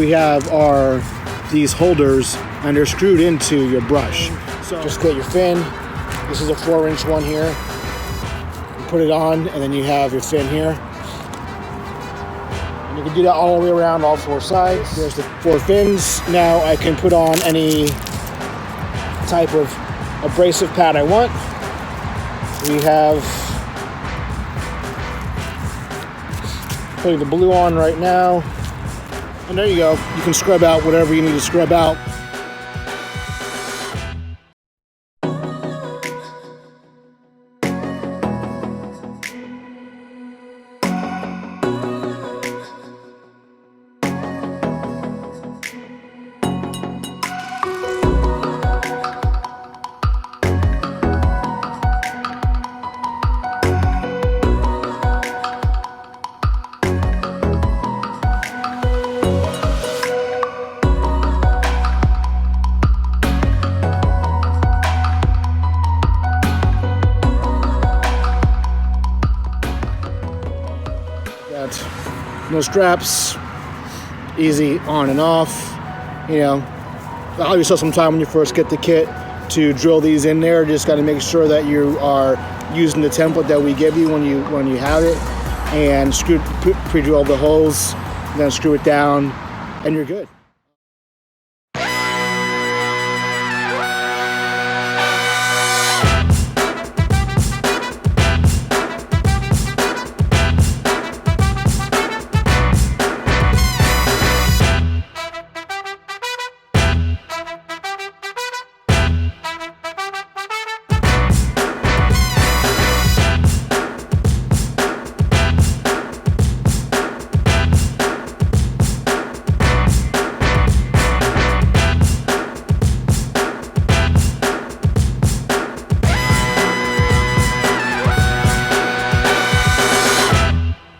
we have are these holders, and they're screwed into your brush. So just get your fin. This is a 4-inch one here. You put it on, and then you have your fin here. And you can do that all the way around, all 4 sides. There's the 4 fins. Now I can put on any type of abrasive pad I want. We have, putting the blue on right now. And there you go. You can scrub out whatever you need to scrub out. No straps, easy on and off. You know, allow yourself some time when you first get the kit to drill these in there. Just got to make sure that you are using the template that we give you when you have it, and pre-drill the holes, then screw it down, and you're good.